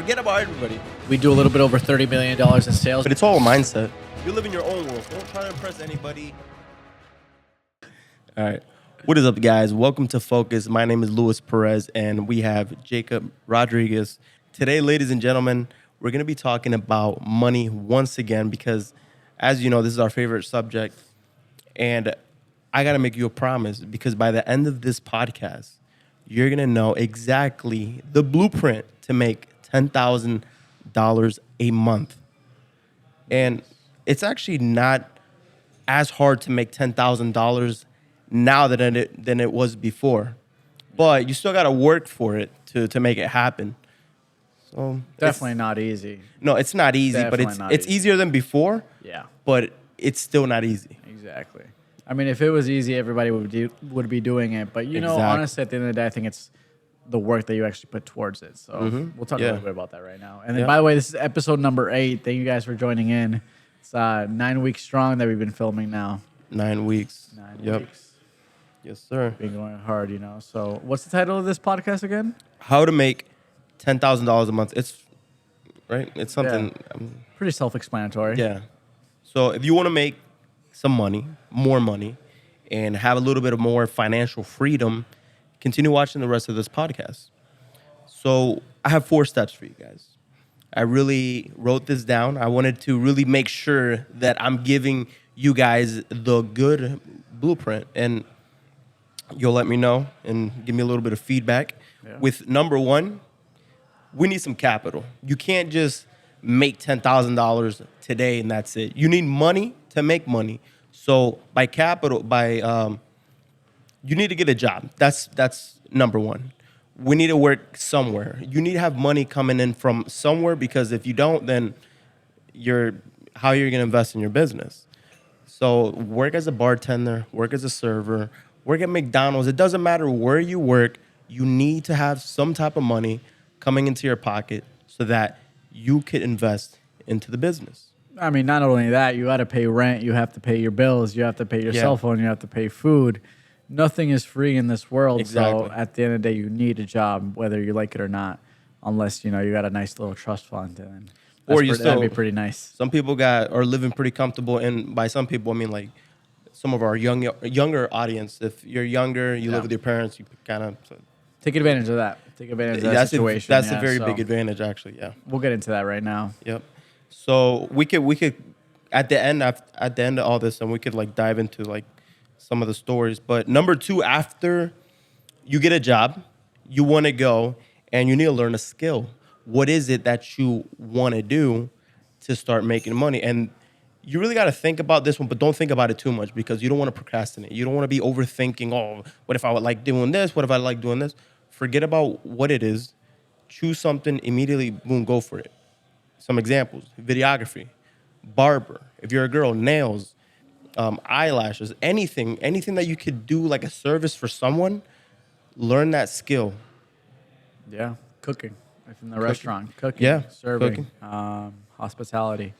Forget about everybody. We do a little bit over $30 million in sales. But it's all a mindset. You live in your own world. Don't try to impress anybody. All right. What is up, guys? Welcome to Focus. My name is Luis Perez, and we have Jacob Rodriguez. Today, ladies and gentlemen, we're going to be talking about money once again because, as you know, this is our favorite subject. And I got to make you a promise because by the end of this podcast, you're going to know exactly the blueprint to make $10,000 a month. And it's actually not as hard to make $10,000 now than it was before. But you still got to work for it to make it happen. So Definitely not easy. No, it's not easy, Definitely but it's easier than before. Yeah. But it's still not easy. Exactly. I mean, if it was easy, everybody would be doing it. But, you know, honestly, at the end of the day, I think it's the work that you actually put towards it. So we'll talk a little bit about that right now. And then, by the way, this is episode number 8. Thank you guys for joining in. It's 9 weeks strong that we've been filming now. 9 weeks. 9 weeks. Yes, sir. Been going hard, you know. So what's the title of this podcast again? How to make $10,000 a month. It's right. It's something. Pretty self-explanatory. Yeah. So if you want to make some money, more money, and have a little bit of more financial freedom, continue watching the rest of this podcast. So I have 4 steps for you guys. I really wrote this down. I wanted to really make sure that I'm giving you guys the good blueprint, and you'll let me know and give me a little bit of feedback. Yeah. With number 1, we need some capital. You can't just make $10,000 today and that's it. You need money to make money. So you need to get a job. That's number 1. We need to work somewhere. You need to have money coming in from somewhere because if you don't, then how you're gonna invest in your business. So work as a bartender, work as a server, work at McDonald's. It doesn't matter where you work. You need to have some type of money coming into your pocket so that you could invest into the business. I mean, not only that, you got to pay rent, you have to pay your bills, you have to pay your cell phone, you have to pay food. Nothing is free in this world. Exactly. So at the end of the day, you need a job, whether you like it or not, unless, you know, you got a nice little trust fund. And that'd be pretty nice. Some people are living pretty comfortable. And by some people, I mean, like, some of our younger audience. If you're younger, you live with your parents, you kind of take advantage of that. Take advantage of that situation. That's a very big advantage, actually. Yeah, we'll get into that right now. Yep. So we could at the end of all this, and we could like dive into like some of the stories. But number 2, after you get a job, you want to go and you need to learn a skill. What is it that you want to do to start making money? And you really got to think about this one, but don't think about it too much because you don't want to procrastinate. You don't want to be overthinking, oh, what if I would like doing this? What if I like doing this? Forget about what it is. Choose something immediately, boom, go for it. Some examples: videography, barber. If you're a girl, nails, eyelashes, anything that you could do like a service for someone, learn that skill. Yeah, cooking. If in the restaurant, cooking, serving, hospitality.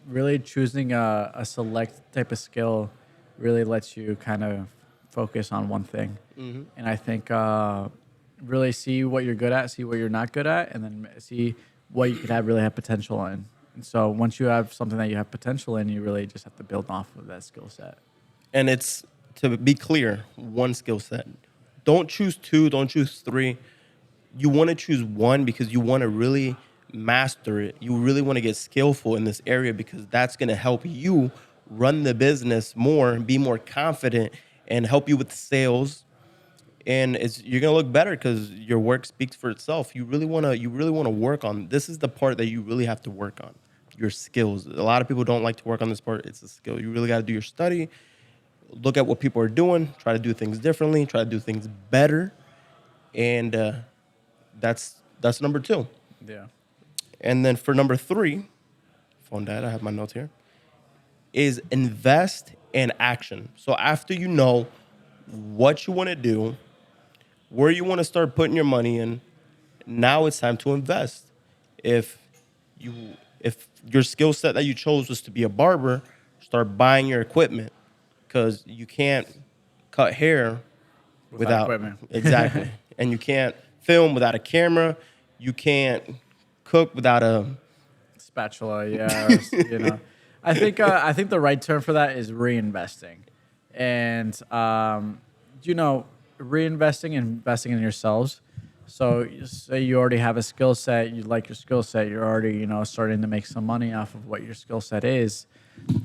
Really choosing a select type of skill really lets you kind of focus on one thing. And I think really see what you're good at, see what you're not good at, and then see what you could really have potential in. And so once you have something that you have potential in, you really just have to build off of that skill set. And it's, to be clear, one skill set. Don't choose 2, don't choose 3. You want to choose 1 because you want to really master it. You really want to get skillful in this area because that's going to help you run the business more, be more confident, and help you with sales. And you're gonna look better because your work speaks for itself. You really wanna work on. This is the part that you really have to work on. Your skills. A lot of people don't like to work on this part. It's a skill. You really got to do your study. Look at what people are doing. Try to do things differently. Try to do things better. And that's number 2. Yeah. And then for number 3, phone dad, I have my notes here, is invest in action. So after you know what you want to do, where you want to start putting your money in, now it's time to invest. If your skill set that you chose was to be a barber, start buying your equipment because you can't cut hair without equipment. Exactly. And you can't film without a camera. you can't cook without a spatula, yeah, or. I think the right term for that is reinvesting, and reinvesting and investing in yourselves. So say you already have a skill set, you like your skill set, you're already starting to make some money off of what your skill set is,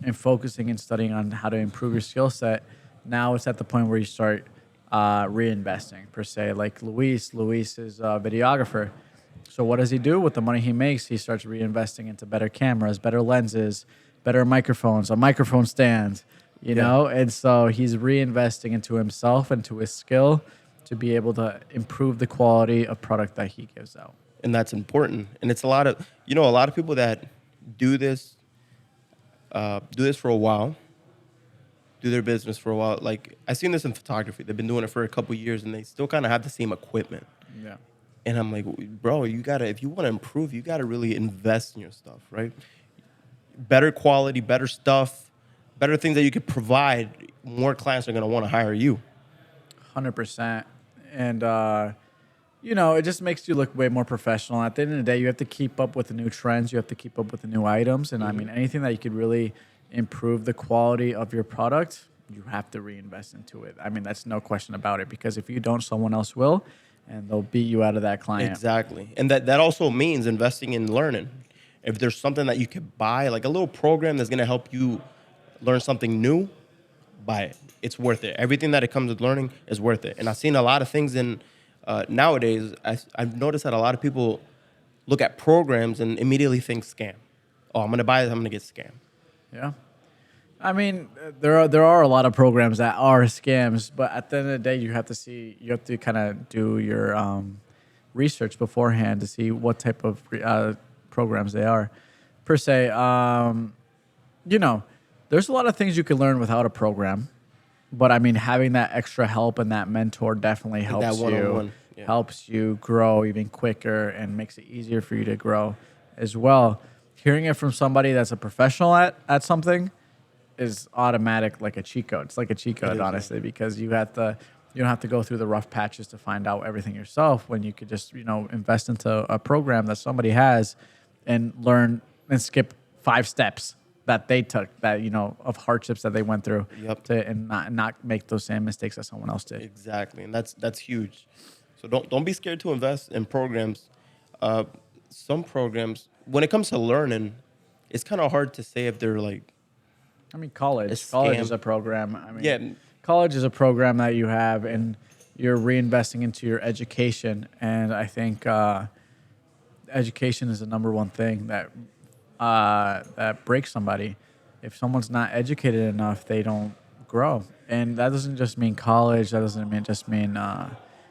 and focusing and studying on how to improve your skill set. Now it's at the point where you start reinvesting per se. Like Luis is a videographer. So what does he do with the money he makes? He starts reinvesting into better cameras, better lenses, better microphones, a microphone stand, And so he's reinvesting into himself, into his skill to be able to improve the quality of product that he gives out. And that's important. And it's a lot of people that do this for a while, do their business for a while. Like I've seen this in photography. They've been doing it for a couple of years and they still kind of have the same equipment. Yeah. And I'm like, bro, if you want to improve, you got to really invest in your stuff, right? Better quality, better stuff, better things that you could provide. More clients are going to want to hire you. 100%. And, it just makes you look way more professional. At the end of the day, you have to keep up with the new trends. You have to keep up with the new items. And I mean, anything that you could really improve the quality of your product, you have to reinvest into it. I mean, that's no question about it, because if you don't, someone else will. And they'll beat you out of that client. Exactly. And that also means investing in learning. If there's something that you could buy, like a little program that's going to help you learn something new, buy it. It's worth it. Everything that it comes with learning is worth it. And I've seen a lot of things nowadays. I've noticed that a lot of people look at programs and immediately think scam. Oh, I'm going to buy this. I'm going to get scammed. Yeah. I mean, there are a lot of programs that are scams, but at the end of the day, you have to kind of do your research beforehand to see what type of programs they are, per se. There's a lot of things you can learn without a program, but I mean, having that extra help and that mentor definitely helps you, helps you grow even quicker and makes it easier for you to grow as well. Hearing it from somebody that's a professional at something is automatic, like a cheat code. It's like a cheat code, honestly, because you don't have to go through the rough patches to find out everything yourself, when you could just, invest into a program that somebody has and learn and skip 5 steps that they took, that, of hardships that they went through, and not make those same mistakes that someone else did. Exactly. And that's huge. So don't be scared to invest in programs. Some programs, when it comes to learning, it's kind of hard to say if they're like, I mean, college is a program. I mean, yeah. College is a program that you have, and you're reinvesting into your education. And I think education is the number one thing that breaks somebody. If someone's not educated enough, they don't grow. And that doesn't just mean college. That doesn't just mean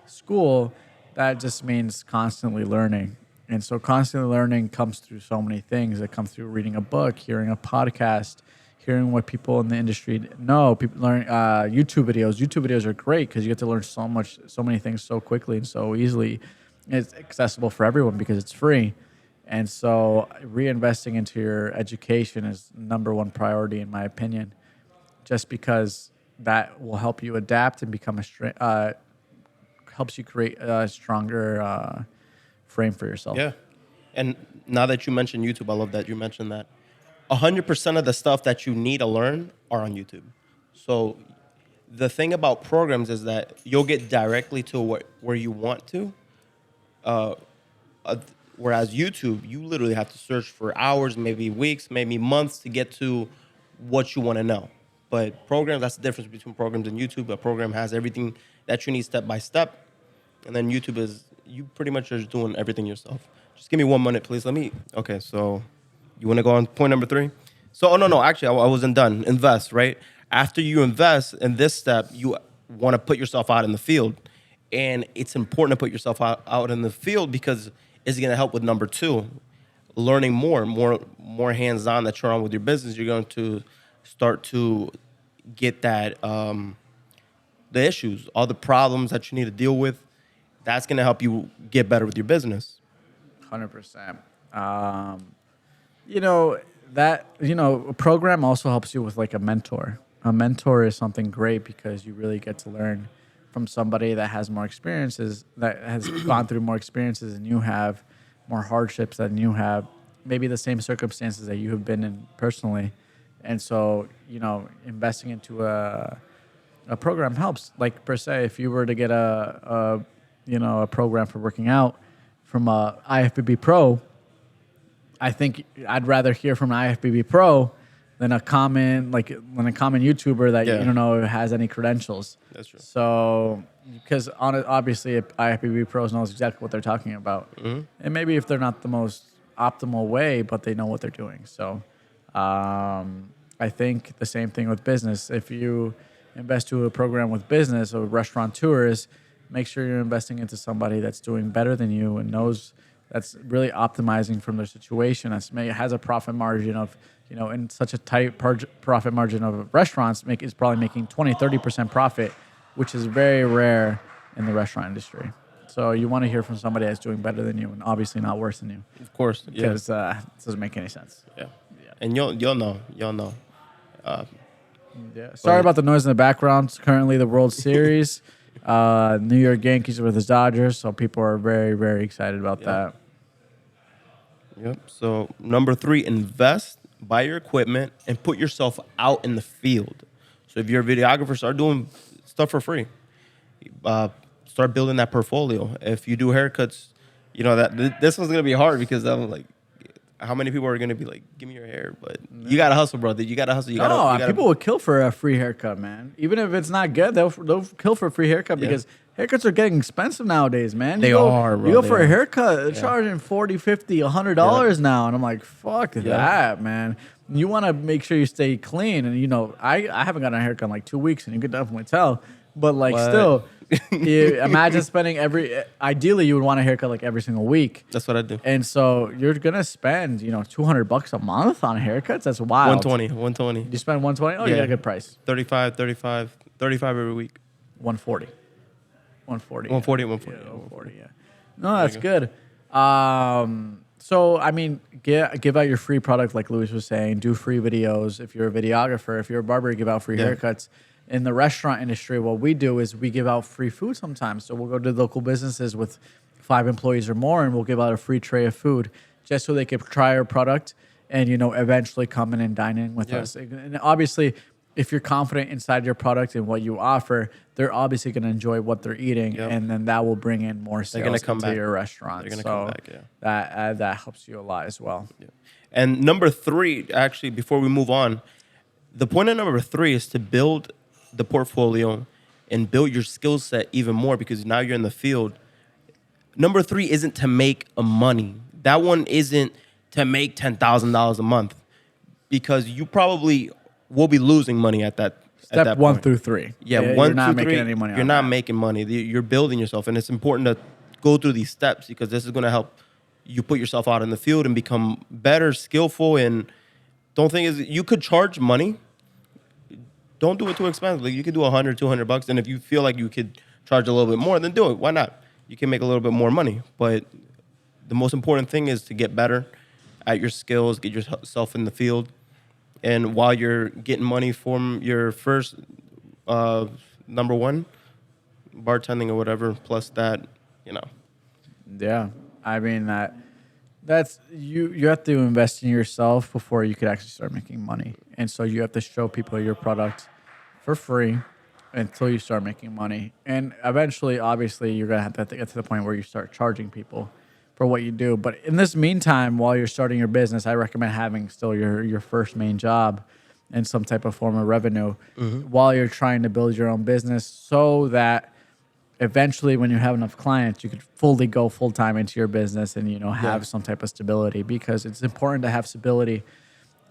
school. That just means constantly learning. And so constantly learning comes through so many things. It comes through reading a book, hearing a podcast, hearing what people in the industry know. People learn YouTube videos. YouTube videos are great because you get to learn so many things so quickly and so easily. It's accessible for everyone because it's free. And so reinvesting into your education is number one priority, in my opinion, just because that will help you adapt and become helps you create a stronger frame for yourself. Yeah. And now that you mentioned YouTube, I love that you mentioned that. 100% of the stuff that you need to learn are on YouTube. So the thing about programs is that you'll get directly to where you want to. Whereas YouTube, you literally have to search for hours, maybe weeks, maybe months to get to what you want to know. But programs, that's the difference between programs and YouTube. A program has everything that you need step by step. And then YouTube is, you pretty much are just doing everything yourself. Just give me 1 minute, please. Okay, so you want to go on point number 3? So, no, actually, I wasn't done. Invest, right? After you invest in this step, you want to put yourself out in the field. And it's important to put yourself out in the field because it's going to help with number 2, learning more hands-on that you're on with your business. You're going to start to get that, the issues, all the problems that you need to deal with. That's going to help you get better with your business. 100%. A program also helps you with like a mentor. A mentor is something great because you really get to learn from somebody that has more experiences, that has gone through more experiences than you have. more hardships than you have, maybe the same circumstances that you have been in personally. And so, investing into a program helps. Like per se, if you were to get a program for working out from a IFBB Pro, I think I'd rather hear from an IFBB Pro than a common YouTuber that you don't know has any credentials. That's true. So because obviously IFBB Pros knows exactly what they're talking about, and maybe if they're not the most optimal way, but they know what they're doing. So I think the same thing with business. If you invest to a program with business or restaurateurs, make sure you're investing into somebody that's doing better than you and knows that's really optimizing from their situation. Has a profit margin of, in such a tight profit margin of restaurants, is probably making 20-30% profit, which is very rare in the restaurant industry. So you want to hear from somebody that's doing better than you and obviously not worse than you. Of course, because it doesn't make any sense. Yeah, and you'll know. Sorry about the noise in the background. It's currently the World Series. New York Yankees versus Dodgers, so people are very, very excited about that. Yep. So number 3, invest, buy your equipment, and put yourself out in the field. So if you're a videographer, start doing stuff for free. Start building that portfolio. If you do haircuts, this one's gonna be hard because I'm like, how many people are gonna be like, give me your hair? But you gotta hustle, brother. You gotta hustle. People would kill for a free haircut, man. Even if it's not good, they'll kill for a free haircut because haircuts are getting expensive nowadays, man. They are, bro. You go for a haircut, they're charging $40, $50, $100 now, and I'm like, fuck that, man. You want to make sure you stay clean, and I haven't gotten a haircut in like 2 weeks, and you could definitely tell. But still, you imagine spending ideally you would want a haircut like every single week. That's what I do. And so you're gonna spend $200 a month on haircuts. That's wild. 120. You spend 120. Oh, you got a good price. 35 every week. 140. 140. Yeah, 140. Yeah. No, that's good. So I mean, give out your free product like Luis was saying. Do free videos. If you're a videographer, if you're a barber, give out free haircuts. In the restaurant industry, what we do is we give out free food sometimes. So we'll go to local businesses with 5 employees or more, and we'll give out a free tray of food just so they can try our product and, eventually come in and dine in with us. And obviously, if you're confident inside your product and what you offer, they're obviously going to enjoy what they're eating, and then that will bring in more sales into your restaurant. They're going to come back, that helps you a lot as well. Yeah. And number 3, actually, before we move on, the point of number 3 is to build the portfolio and build your skill set even more because now you're in the field. Number 3 isn't to make a money. That one isn't to make $10,000 a month because you probably will be losing money at that. Step at that 1 point. through 3. Yeah, you're 1 not through making 3. any money. You're not making money. You're building yourself, and it's important to go through these steps because this is going to help you put yourself out in the field and become better, skillful, and don't think you could charge money. Don't do it too expensive. You could do $100, $200, and if you feel like you could charge a little bit more, then do it. Why not? You can make a little bit more money. But the most important thing is to get better at your skills, get yourself in the field, and while you're getting money from your first number 1, bartending or whatever, plus that, Yeah, I mean that's you have to invest in yourself before you could actually start making money. And so you have to show people your product for free until you start making money. And eventually, obviously, you're going to have to get to the point where you start charging people for what you do. But in this meantime, while you're starting your business, I recommend having still your first main job and some type of form of revenue while you're trying to build your own business so that eventually when you have enough clients, you could fully go full-time into your business and, have some type of stability because it's important to have stability,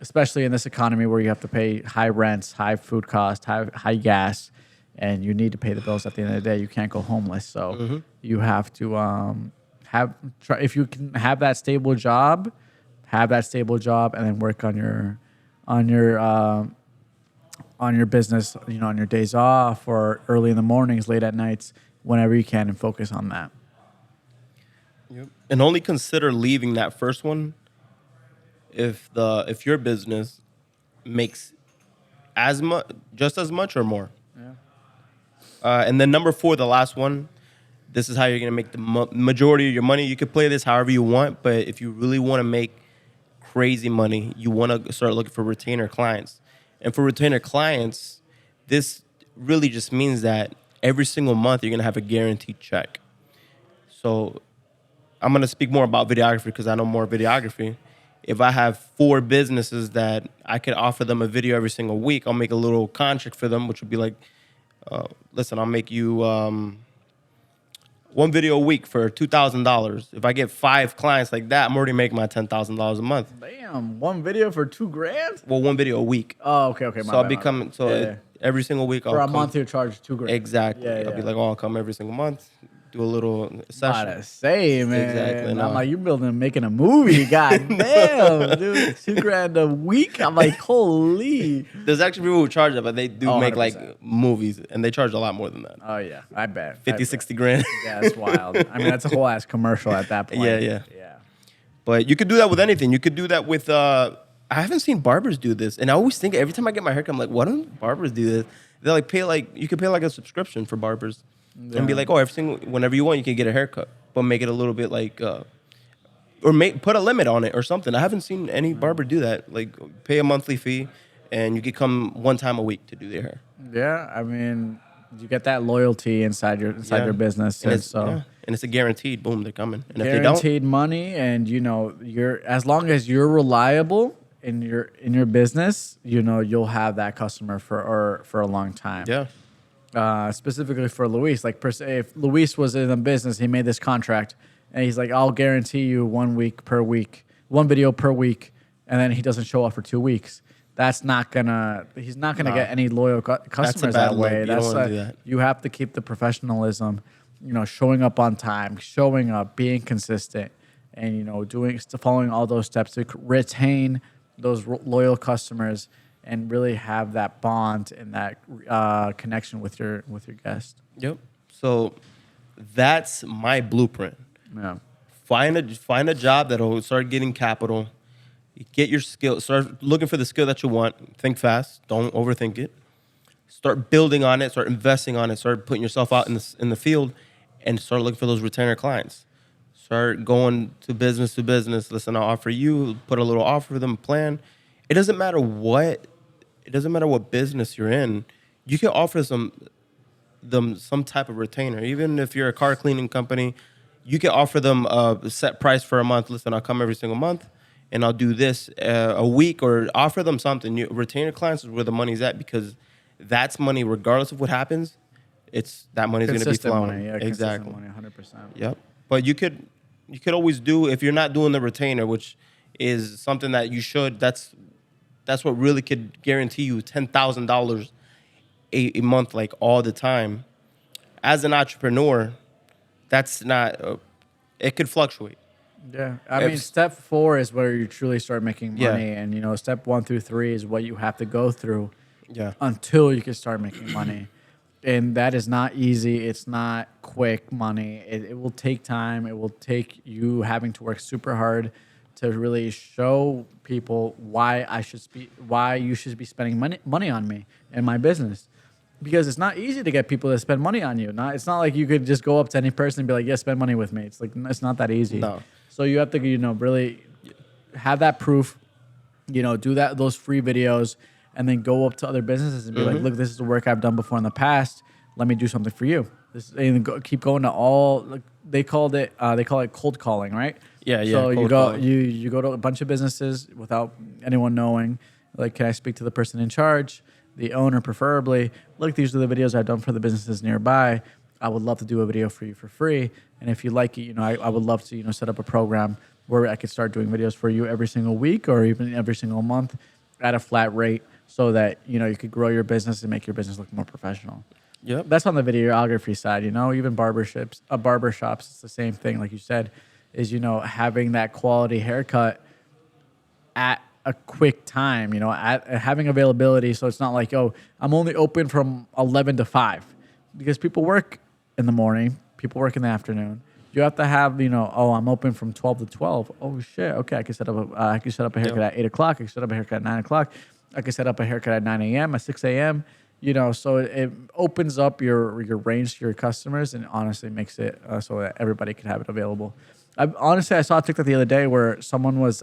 especially in this economy where you have to pay high rents, high food costs, high gas, and you need to pay the bills at the end of the day. You can't go homeless. So you have to if you can have that stable job, and then work on your business, on your days off or early in the mornings, late at nights, whenever you can, and focus on that. Yep. And only consider leaving that first one if your business makes just as much or more. Yeah. And then number 4, the last one, This is how you're gonna make the majority of your money. You could play this however you want, but if you really want to make crazy money, you want to start looking for retainer clients. And for retainer clients, this really just means that every single month you're gonna have a guaranteed check. So I'm gonna speak more about videography because I know more videography. If I have 4 businesses that I could offer them a video every single week, I'll make a little contract for them, which would be like, listen, I'll make you 1 video a week for $2,000. If I get 5 clients like that, I'm already making my $10,000 a month. Damn, 1 video for $2,000? Well, 1 video a week. Oh, okay. So I'll be coming. So every single week, for a month, you charge $2,000. Exactly. I'll be like, oh, I'll come every single month, do a little session. Gotta say, man. Exactly. And I'm like, you making a movie. God damn, dude. $2,000 a week. I'm like, holy. There's actually people who charge that, but they do make 100%. like movies, and they charge a lot more than that. Oh, yeah. I bet. 50, 60 grand. Yeah, that's wild. I mean, that's a whole ass commercial at that point. Yeah. But you could do that with anything. You could do that with, I haven't seen barbers do this. And I always think, every time I get my haircut, I'm like, why don't barbers do this? They like you could pay like a subscription for barbers. Yeah. And be like, oh, whenever you want, you can get a haircut. But make it a little bit like, put a limit on it or something. I haven't seen any barber do that. Like, pay a monthly fee, and you could come 1 time a week to do their hair. Yeah, I mean, you get that loyalty inside your business. And it's a guaranteed, boom, they're coming. And guaranteed if they don't, money, and you're as long as you're reliable in your business, you'll have that customer for a long time. Yeah. Specifically for Luis, like per se, if Luis was in a business, he made this contract, and he's like, I'll guarantee you 1 video per week, and then he doesn't show up for 2 weeks. He's not gonna get any loyal customers that way. You don't want to do that. You have to keep the professionalism, showing up on time, showing up, being consistent, and following all those steps to retain those loyal customers and really have that bond and that connection with your guest. Yep. So that's my blueprint. Yeah. Find a job that'll start getting capital. Get your skill. Start looking for the skill that you want. Think fast. Don't overthink it. Start building on it. Start investing on it. Start putting yourself out in the field, and start looking for those retainer clients. Start going to business. Listen, I'll offer you. Put a little offer for them. Plan. It doesn't matter what business you're in. You can offer them some type of retainer. Even if you're a car cleaning company, you can offer them a set price for a month. Listen, I'll come every single month, and I'll do this a week, or offer them something. Retainer clients is where the money's at, because that's money regardless of what happens. That money's going to be flowing. Money, yeah, exactly. Money, 100%. Yep. But you could always do, if you're not doing the retainer, which is something that you should. That's what really could guarantee you $10,000 a month, like all the time. As an entrepreneur, that's not. It could fluctuate. Yeah, I mean, step 4 is where you truly start making money, and step 1 through 3 is what you have to go through. Yeah. Until you can start making money, and that is not easy. It's not quick money. It will take time. It will take you having to work super hard to really show people why you should be spending money on me and my business. Because it's not easy to get people to spend money on you. It's not like you could just go up to any person and be like, yeah, spend money with me. It's not that easy. No. So you have to, really have that proof, do those free videos, and then go up to other businesses and be like, look, this is the work I've done before in the past. Let me do something for you. Keep going to all, they call it cold calling, right? Yeah. So you go to a bunch of businesses without anyone knowing. Like, can I speak to the person in charge, the owner preferably? Look, these are the videos I've done for the businesses nearby. I would love to do a video for you for free. And if you like it, I would love to, set up a program where I could start doing videos for you every single week or even every single month at a flat rate, so that, you could grow your business and make your business look more professional. Yep. That's on the videography side, even barbershops, it's the same thing. Like you said, is, having that quality haircut at a quick time, at having availability. So it's not like, oh, I'm only open from 11 to 5, because people work in the morning, people work in the afternoon. You have to have, oh, I'm open from 12 to 12. Oh shit. Okay. I can set up a haircut at 8 o'clock. I can set up a haircut at 9 o'clock. I can set up a haircut at 9 a.m., at 6 a.m. So it opens up your range to your customers, and honestly makes it so that everybody can have it available. I saw a TikTok the other day where someone was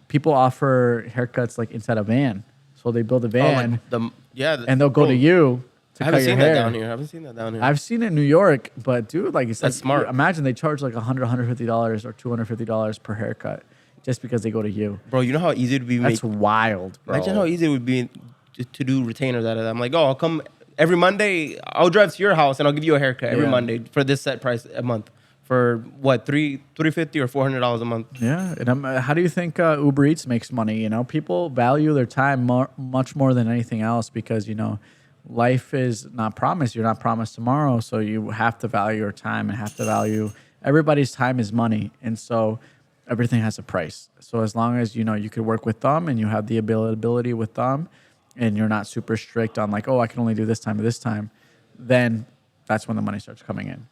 people offer haircuts like inside a van. So they build a Oh, van like and they'll go to bro, you to I cut haven't your seen hair. that down here. I haven't seen that down here. I've seen it in New York, but dude, like it's That's like smart. imagine they charge like $150 or $250 per haircut just because they go to you. Bro, you know how easy it would be to That's make. wild, bro. Imagine how easy it would be to do retainers out of that. I'm like, oh, I'll come every Monday. I'll drive to your house and I'll give you a haircut every Yeah. Monday for this set price a month. For what, $350 or $400 a month? Yeah, and how do you think Uber Eats makes money? People value their time much more than anything else because life is not promised. You're not promised tomorrow, so you have to value your time and have to value everybody's time is money, and so everything has a price. So as long as you could work with them and you have the ability with them, and you're not super strict on like, oh, I can only do this time or this time, then that's when the money starts coming in.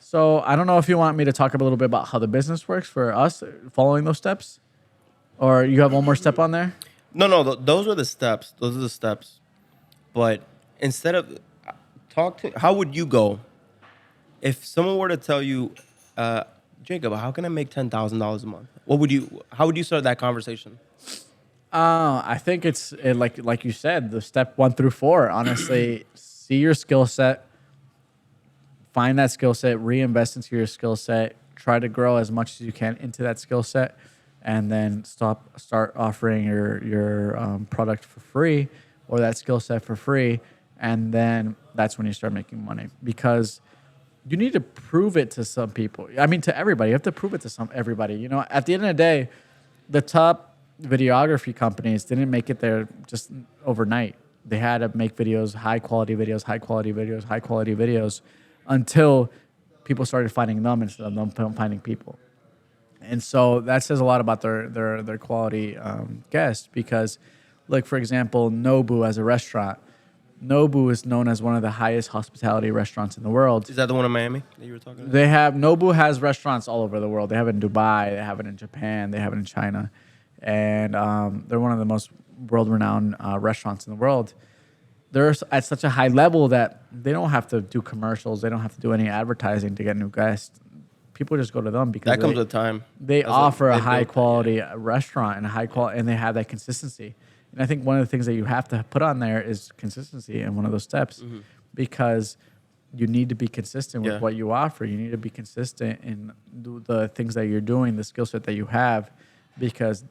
So I don't know if you want me to talk a little bit about how the business works for us following those steps, or you have one more step on there. No, those are the steps. Those are the steps. But instead of how would you go if someone were to tell you, Jacob, how can I make $10,000 a month? How would you start that conversation? I think it's like you said, the step 1 through 4. Honestly, see your skill set, find that skill set, reinvest into your skill set, try to grow as much as you can into that skill set, and then start offering your product for free or that skill set for free, and then that's when you start making money because you need to prove it to some people. I mean, to everybody. You have to prove it to everybody. At the end of the day, the top videography companies didn't make it there just overnight. They had to make videos, high quality videos, until people started finding them instead of them finding people. And so that says a lot about their quality guests because, like, for example, Nobu as a restaurant. Nobu is known as one of the highest hospitality restaurants in the world. Is that the one in Miami that you were talking about? Nobu has restaurants all over the world. They have it in Dubai, they have it in Japan, they have it in China. And they're one of the most world-renowned restaurants in the world. They're at such a high level that they don't have to do commercials. They don't have to do any advertising to get new guests. People just go to them because that comes with time. They offer a high-quality restaurant and they have that consistency. And I think one of the things that you have to put on there is consistency in one of those steps because you need to be consistent with what you offer. You need to be consistent in the things that you're doing, the skill set that you have, because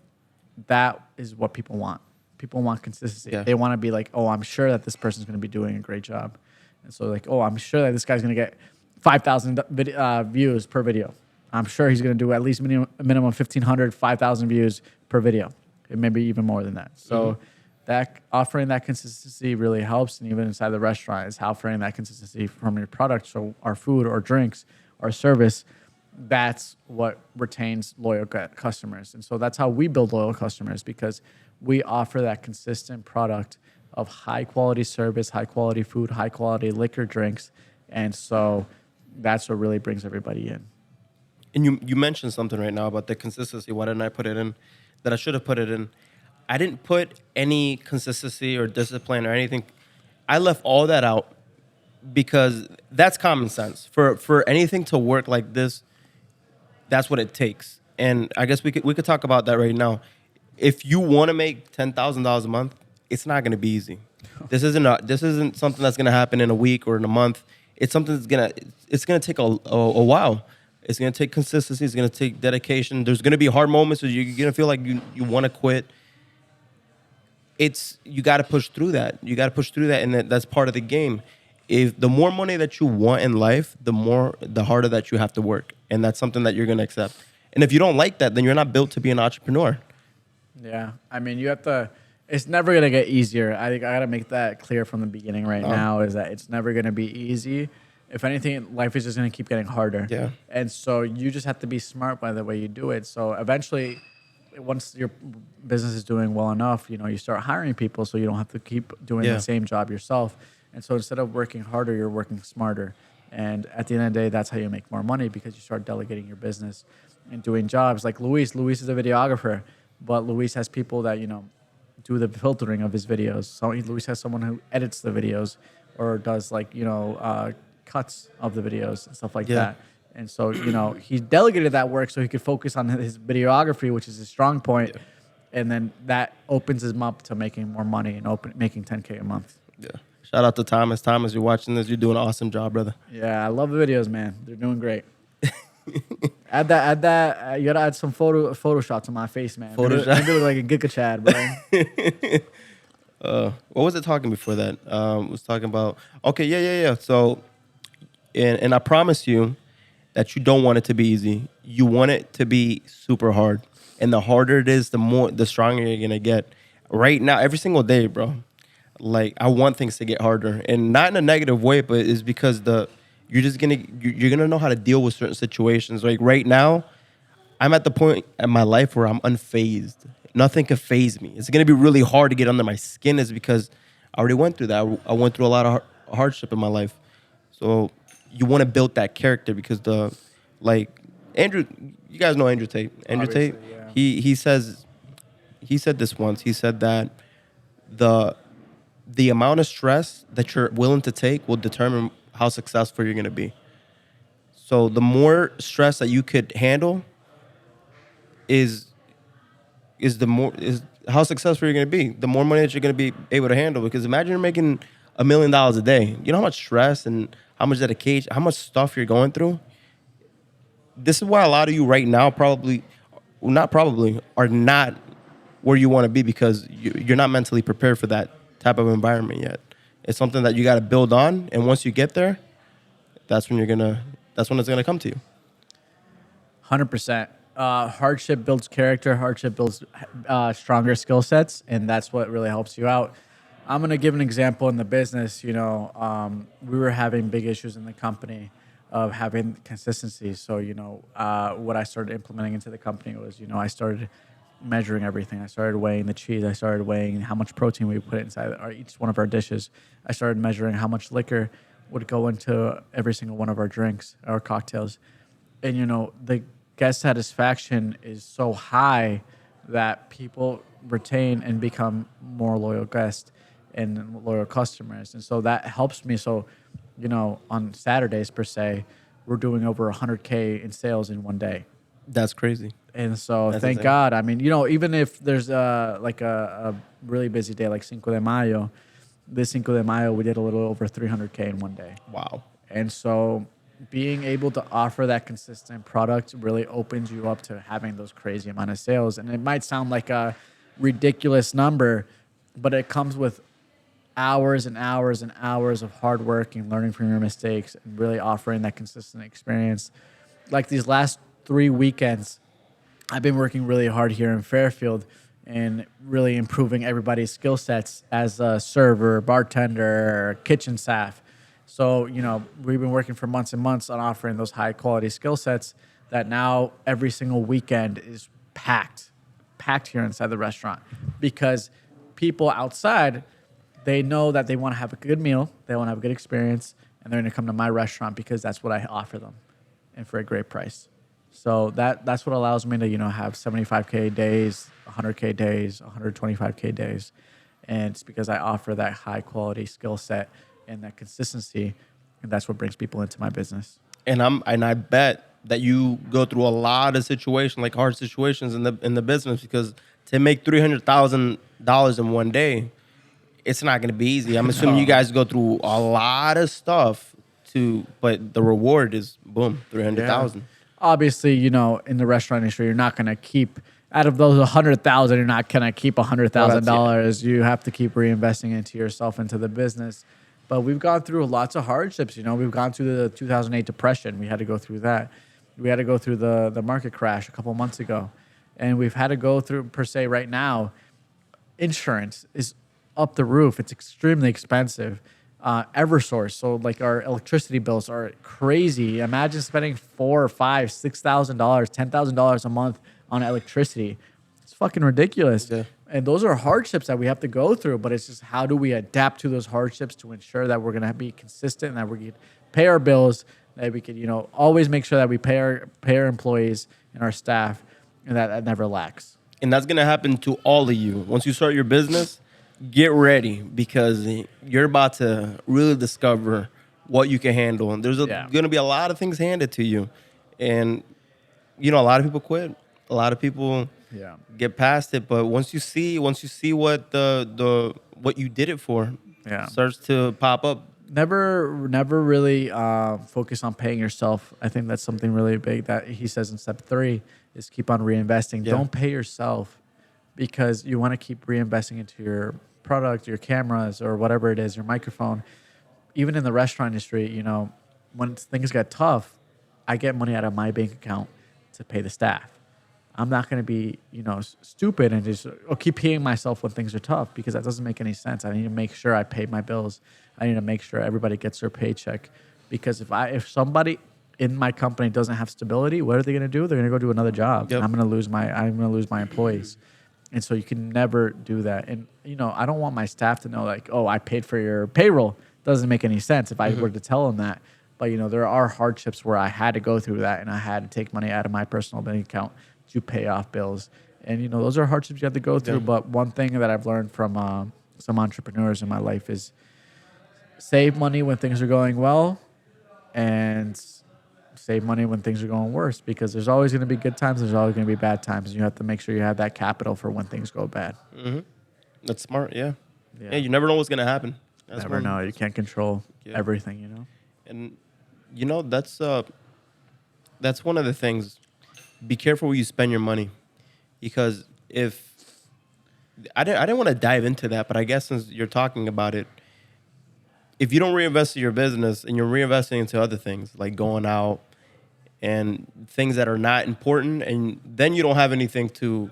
that is what people want. People want consistency. Yeah. They want to be like, oh, I'm sure that this person's going to be doing a great job. And so like, oh, I'm sure that this guy's going to get 5,000 views per video. I'm sure he's going to do at least minimum 1,500, 5,000 views per video. Maybe even more than that. So that offering that consistency really helps. And even inside the restaurant is offering that consistency from your product. So our food or drinks or service, that's what retains loyal customers. And so that's how we build loyal customers because we offer that consistent product of high quality service, high quality food, high quality liquor, drinks. And so that's what really brings everybody in. And you mentioned something right now about the consistency. Why didn't I put it in? That I should have put it in. I didn't put any consistency or discipline or anything. I left all that out because that's common sense. For anything to work like this, that's what it takes. And I guess we could talk about that right now. If you want to make $10,000 a month, it's not going to be easy. This isn't something that's going to happen in a week or in a month. It's something that's gonna take a while. It's going to take consistency. It's going to take dedication. There's going to be hard moments where you're going to feel like you want to quit. You got to push through that. And that's part of the game. If the more money that you want in life, the harder that you have to work. And that's something that you're going to accept. And if you don't like that, then you're not built to be an entrepreneur. Yeah. I mean, it's never going to get easier. I think I got to make that clear from the beginning now is that it's never going to be easy. If anything, life is just going to keep getting harder. Yeah. And so you just have to be smart by the way you do it. So eventually, once your business is doing well enough, you start hiring people so you don't have to keep doing the same job yourself. And so instead of working harder, you're working smarter. And at the end of the day, that's how you make more money because you start delegating your business and doing jobs. Like Luis is a videographer, but Luis has people that, do the filtering of his videos. So Luis has someone who edits the videos or does like, cuts of the videos and stuff like that. And so, he delegated that work so he could focus on his videography, which is his strong point. Yeah. And then that opens him up to making more money and making $10K a month. Yeah. Shout out to Thomas. Thomas, you're watching this. You're doing an awesome job, brother. Yeah, I love the videos, man. They're doing great. add that. You gotta add some photo shots of my face, man. Maybe look like a Giga Chad, bro. What was it talking before that? It was talking about. Okay, yeah. So, and I promise you that you don't want it to be easy. You want it to be super hard, and the harder it is, the stronger you're gonna get. Right now, every single day, bro. Like, I want things to get harder, and not in a negative way, but it's because you're gonna know how to deal with certain situations. Like right now, I'm at the point in my life where I'm unfazed. Nothing can faze me. It's gonna be really hard to get under my skin, is because I already went through that. I went through a lot of hardship in my life. So you want to build that character, because Andrew, you guys know Andrew Tate. Andrew Tate, yeah. He said this once. He said that the amount of stress that you're willing to take will determine how successful you're going to be. So the more stress that you could handle is how successful you're going to be. The more money that you're going to be able to handle. Because imagine you're making $1 million a day. You know how much stress and how much dedication, how much stuff you're going through? This is why a lot of you right now are not where you want to be, because you're not mentally prepared for that type of environment yet. It's something that you got to build on, and once you get there, that's when it's gonna come to you. 100%. Hardship builds character. Hardship builds stronger skill sets, and that's what really helps you out. I'm gonna give an example in the business. We were having big issues in the company of having consistency. So what I started implementing into the company was I started measuring everything. I started weighing the cheese. I started weighing how much protein we put inside each one of our dishes. I started measuring how much liquor would go into every single one of our drinks, our cocktails. And, the guest satisfaction is so high that people retain and become more loyal guests and loyal customers. And so that helps me. So, on Saturdays, per se, we're doing over 100K in sales in one day. That's crazy. And so thank God. I mean, even if there's a really busy day like Cinco de Mayo, this Cinco de Mayo, we did a little over 300K in one day. Wow. And so being able to offer that consistent product really opens you up to having those crazy amount of sales. And it might sound like a ridiculous number, but it comes with hours and hours and hours of hard work and learning from your mistakes and really offering that consistent experience. Like these last 3 weekends, I've been working really hard here in Fairfield and really improving everybody's skill sets as a server, bartender, kitchen staff. So, we've been working for months and months on offering those high quality skill sets that now every single weekend is packed here inside the restaurant, because people outside, they know that they want to have a good meal, they want to have a good experience, and they're going to come to my restaurant because that's what I offer them, and for a great price. So that's what allows me to, have 75K days, 100K days, 125K days. And it's because I offer that high quality skill set and that consistency. And that's what brings people into my business. And I bet that you go through a lot of situations, like hard situations in the business, because to make $300,000 in one day, it's not going to be easy. I'm assuming you guys go through a lot of stuff but the reward is boom, 300,000. Yeah. Obviously, in the restaurant industry, you're not going to keep, out of those 100,000, you're not going to keep $100,000. You have to keep reinvesting into yourself, into the business. But we've gone through lots of hardships. We've gone through the 2008 depression. We had to go through that. We had to go through the market crash a couple months ago. And we've had to go through, per se, right now, insurance is up the roof. It's extremely expensive. Eversource, so like our electricity bills are crazy. Imagine spending $4,000, $5,000, $6,000, $10,000 a month on electricity. It's fucking ridiculous. Yeah. And those are hardships that we have to go through. But it's just, how do we adapt to those hardships to ensure that we're gonna be consistent and that we can pay our bills, that we can always make sure that we pay our employees and our staff, and that never lacks. And that's gonna happen to all of you. Once you start your business, get ready because you're about to really discover what you can handle. And there's Yeah. gonna be a lot of things handed to you, and a lot of people quit. A lot of people Yeah. get past it. But once you see what the what you did it for, Yeah. starts to pop up. Never really focus on paying yourself. I think that's something really big that he says in step 3 is keep on reinvesting. Yeah. Don't pay yourself because you want to keep reinvesting into your product, your cameras, or whatever it is, your microphone. Even in the restaurant industry, when things get tough, I get money out of my bank account to pay the staff. I'm not going to be, stupid and just keep paying myself when things are tough because that doesn't make any sense. I need to make sure I pay my bills. I need to make sure everybody gets their paycheck because if somebody in my company doesn't have stability, what are they going to do? They're going to go do another job. Yep. I'm going to lose my employees. And so you can never do that. And I don't want my staff to know like, oh, I paid for your payroll. Doesn't make any sense if I were to tell them that. But there are hardships where I had to go through that and I had to take money out of my personal bank account to pay off bills. And those are hardships you have to go through. Yeah. But one thing that I've learned from some entrepreneurs in my life is save money when things are going well and save money when things are going worse because there's always going to be good times. There's always going to be bad times. And you have to make sure you have that capital for when things go bad. Mm-hmm. That's smart. Yeah. You never know what's gonna happen. Never know. You can't control everything. And that's one of the things. Be careful where you spend your money, because if I didn't want to dive into that, but I guess since you're talking about it, if you don't reinvest in your business and you're reinvesting into other things like going out and things that are not important, and then you don't have anything to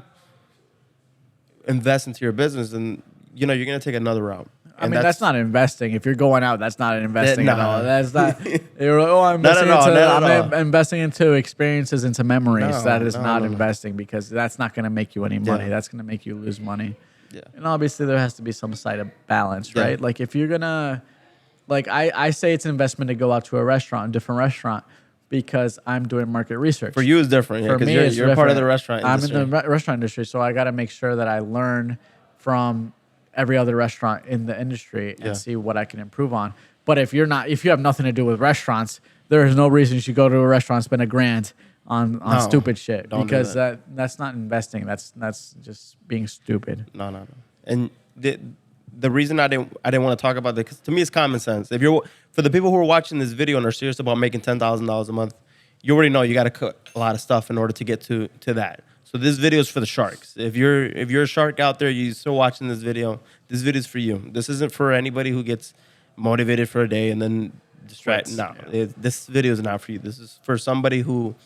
invest into your business, and you're gonna take another route. I mean, that's not investing. If you're going out, that's not investing at all. That's not. You're like, I'm investing into experiences, into memories. No, that is no, not no. investing because that's not going to make you any money. Yeah. That's going to make you lose money. Yeah. And obviously, there has to be some side of balance, Yeah. right? Like if you're gonna, like I say, it's an investment to go out to a different restaurant, because I'm doing market research. For you, it's different. Yeah, For me, because you're part of the restaurant industry. I'm in the restaurant industry, so I got to make sure that I learn from every other restaurant in the industry and see what I can improve on. But if you have nothing to do with restaurants, there is no reason you should go to a restaurant and spend $1,000 on stupid shit, because that's not investing. That's just being stupid. No. And the reason I didn't want to talk about that, because to me it's common sense. For the people who are watching this video and are serious about making $10,000 a month, you already know you got to cut a lot of stuff in order to get to that. So this video is for the sharks. If you're a shark out there, you're still watching this video is for you. This isn't for anybody who gets motivated for a day and then distracted. No, this video is not for you. This is for somebody who.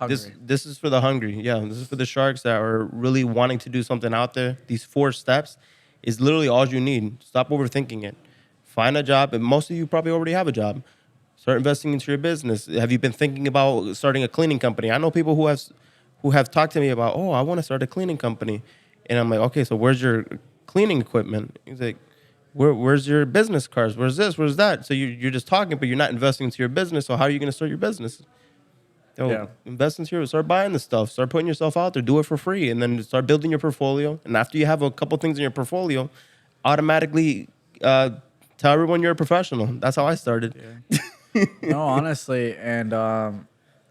This is for the hungry. Yeah, this is for the sharks that are really wanting to do something out there. These 4 steps is literally all you need. Stop overthinking it. Find a job, and most of you probably already have a job. Start investing into your business. Have you been thinking about starting a cleaning company? I know people who have talked to me about, oh, I want to start a cleaning company. And I'm like, okay, so where's your cleaning equipment? He's like, where's your business cards? Where's this? Where's that? So you're just talking, but you're not investing into your business. So how are you going to start your business? Invest into start buying the stuff. Start putting yourself out there. Do it for free. And then start building your portfolio. And after you have a couple things in your portfolio, automatically tell everyone you're a professional. That's how I started. Yeah. No, honestly. And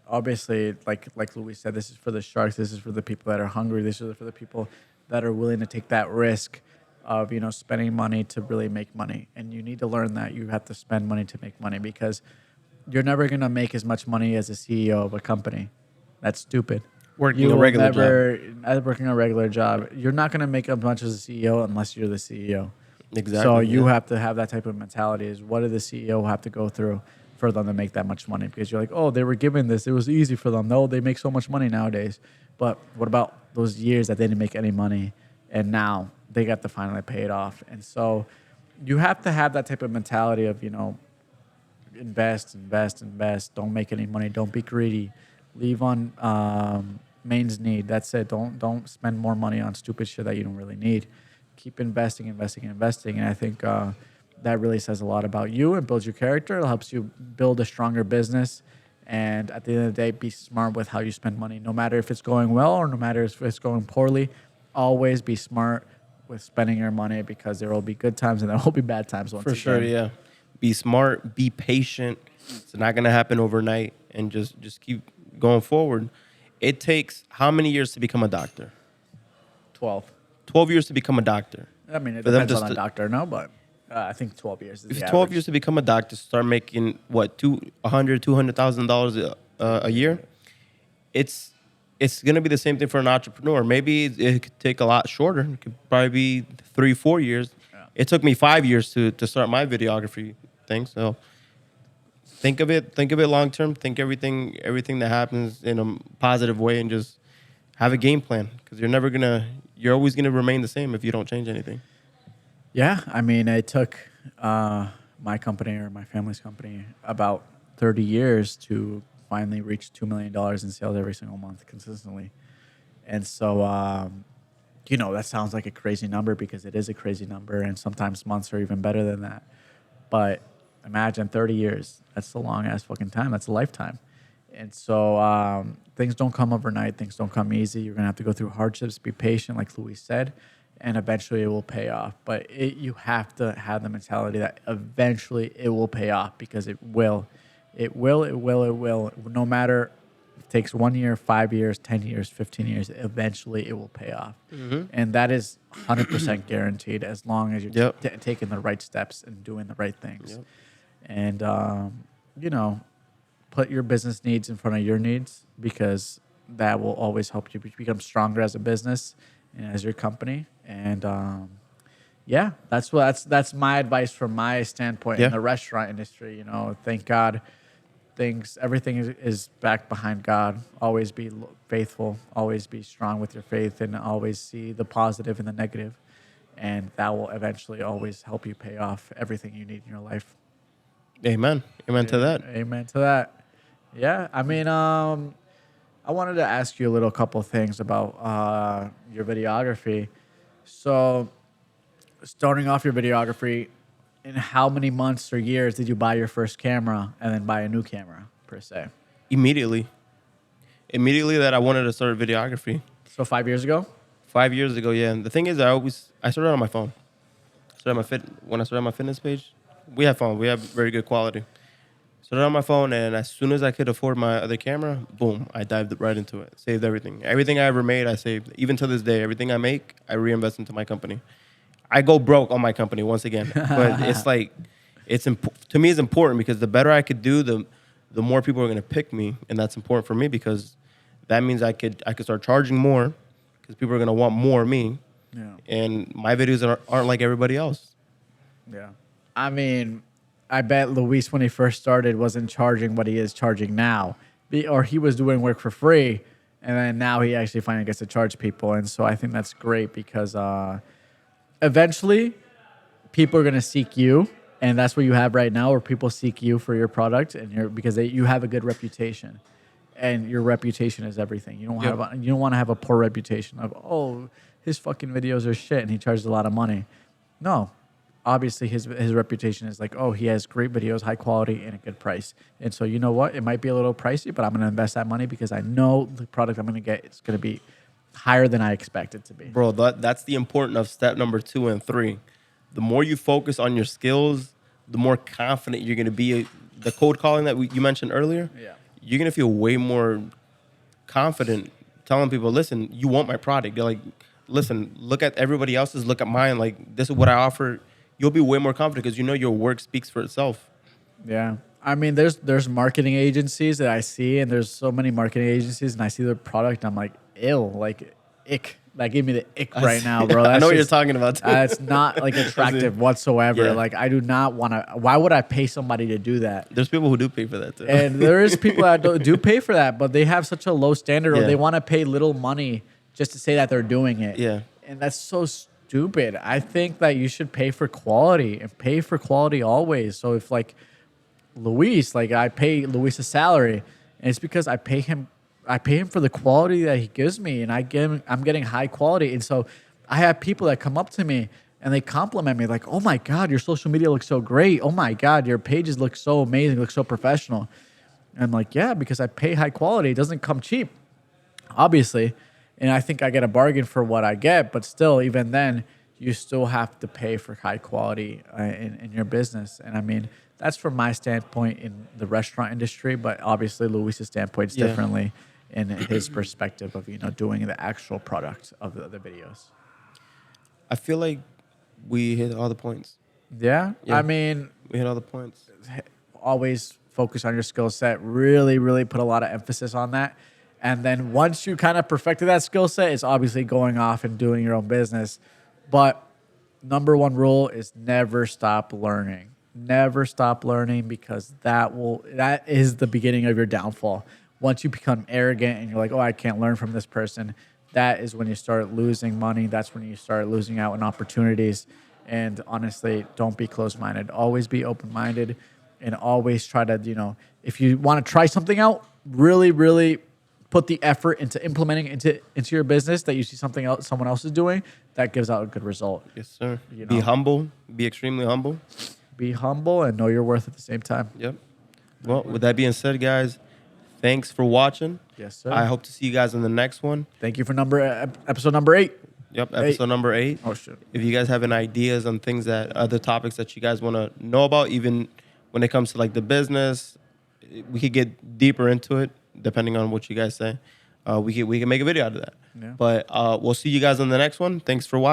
obviously, like Louis said, this is for the sharks. This is for the people that are hungry. This is for the people that are willing to take that risk of spending money to really make money. And you need to learn that you have to spend money to make money, because you're never gonna make as much money as a CEO of a company. That's stupid. Working a regular job, you're not gonna make as much as a CEO unless you're the CEO. Exactly. So you have to have that type of mentality. Is what did the CEO have to go through for them to make that much money? Because you're like, oh, they were given this. It was easy for them. No, they make so much money nowadays. But what about those years that they didn't make any money, and now they got to finally pay it off? And so you have to have that type of mentality of, invest. Don't make any money. Don't be greedy. Leave on mains need. That's it. Don't spend more money on stupid shit that you don't really need. Keep investing. And I think that really says a lot about you and builds your character. It helps you build a stronger business. And at the end of the day, be smart with how you spend money. No matter if it's going well or no matter if it's going poorly, always be smart with spending your money because there will be good times and there will be bad times once For again. sure, yeah. Be smart, be patient. It's not gonna happen overnight, and just keep going forward. It takes how many years to become a doctor? 12. 12 years to become a doctor. I mean, it For them depends just on the to- doctor, no, but I think 12 years is If the 12 average. years to become a doctor, start making what, $200,000 a year. It's gonna be the same thing for an entrepreneur. Maybe it could take a lot shorter. It could probably be 3-4 years. Yeah. It took me 5 years to start my videography thing. So think of it long term. Think everything that happens in a positive way, and just have a game plan, because you're always gonna remain the same if you don't change anything. Yeah, I mean, it took my company or my family's company about 30 years to finally reach $2 million in sales every single month consistently. And so, that sounds like a crazy number because it is a crazy number, and sometimes months are even better than that. But imagine 30 years. That's a long-ass fucking time. That's a lifetime. And so things don't come overnight. Things don't come easy. You're going to have to go through hardships, be patient, like Luis said, and eventually it will pay off. But you have to have the mentality that eventually it will pay off, because it will. It will. No matter if it takes 1 year, 5 years, 10 years, 15 years, eventually it will pay off. And that is 100% guaranteed as long as you're taking the right steps and doing the right things. And, put your business needs in front of your needs, because that will always help you become stronger as a business and as your company. And, that's my advice from my standpoint in the restaurant industry. Thank God everything is backed behind God. Always be faithful, always be strong with your faith, and always see the positive and the negative. And that will eventually always help you pay off everything you need in your life. Amen. Amen to that. Amen to that. Yeah, I mean, I wanted to ask you a couple of things about your videography. So, starting off your videography, in how many months or years did you buy your first camera and then buy a new camera, per se? Immediately that I wanted to start videography. So 5 years ago? 5 years ago, yeah. And the thing is, I started on my phone. When I started my fitness page, we have phone. We have very good quality. Started on my phone, and as soon as I could afford my other camera, boom, I dived right into it. Saved everything. Everything I ever made, I saved. Even to this day, everything I make, I reinvest into my company. I go broke on my company once again, but it's like, to me, it's important, because the better I could do, the more people are going to pick me, and that's important for me, because that means I could start charging more, because people are going to want more of me, and my videos aren't like everybody else. Yeah, I mean, I bet Luis, when he first started, wasn't charging what he is charging now, or he was doing work for free, and then now he actually finally gets to charge people, and so I think that's great, because eventually people are going to seek you, and that's what you have right now, where people seek you for your product, and because you have a good reputation, and your reputation is everything. You don't want to have a poor reputation of, his fucking videos are shit and he charges a lot of money. No, obviously his reputation is like, he has great videos, high quality, and a good price. And so, you know what? It might be a little pricey, but I'm going to invest that money because I know the product I'm going to get is going to be higher than I expect it to be. Bro, that's the importance of step number 2 and 3. The more you focus on your skills, the more confident you're going to be. The cold calling that you mentioned earlier, you're going to feel way more confident telling people, listen, you want my product. You're like, listen, look at everybody else's, look at mine. Like, this is what I offer. You'll be way more confident because you know your work speaks for itself. Yeah. I mean, there's marketing agencies that I see, and there's so many marketing agencies, and I see their product, and I'm like, ill, like ick. That gave me the ick right now, bro. I know what you're talking about, too. It's not like attractive whatsoever. Yeah. Like, I do not want to. Why would I pay somebody to do that? There's people who do pay for that, too. And there is people that do pay for that, but they have such a low standard, or they want to pay little money just to say that they're doing it. Yeah. And that's so stupid. I think that you should pay for quality, and pay for quality always. So if like Luis, like I pay Luis a salary, and it's because I pay him for the quality that he gives me, and I'm getting high quality. And so I have people that come up to me and they compliment me like, "Oh my God, your social media looks so great. Oh my God, your pages look so amazing, look so professional." And I'm like, yeah, because I pay high quality. It doesn't come cheap, obviously. and I think I get a bargain for what I get. But still, even then, you still have to pay for high quality in your business. And I mean, that's from my standpoint in the restaurant industry, but obviously Luis's standpoint is differently in his perspective of, you know, doing the actual product of the videos. I feel like we hit all the points. Yeah. Yeah. I mean, We hit all the points. always focus on your skill set. Really, really put a lot of emphasis on that. And then once you kind of perfected that skill set, it's obviously going off and doing your own business. But number one rule is never stop learning. Never stop learning, because that is the beginning of your downfall. Once you become arrogant and you're like, oh, I can't learn from this person, that is when you start losing money. That's when you start losing out on opportunities. And honestly, don't be closed-minded. Always be open-minded, and always try to, you know, if you want to try something out, really, really put the effort into implementing into your business that you see something else someone else is doing that gives out a good result. Yes, sir. You know? Be humble. Be extremely humble. Be humble and know your worth at the same time. Yep. Well, with that being said, guys, thanks for watching. Yes, sir. I hope to see you guys in the next one. Thank you for episode number 8. Yep, episode number 8. Oh, shit. If you guys have any ideas on things other topics that you guys want to know about, even when it comes to like the business, we could get deeper into it depending on what you guys say. We can make a video out of that. Yeah. But we'll see you guys on the next one. Thanks for watching.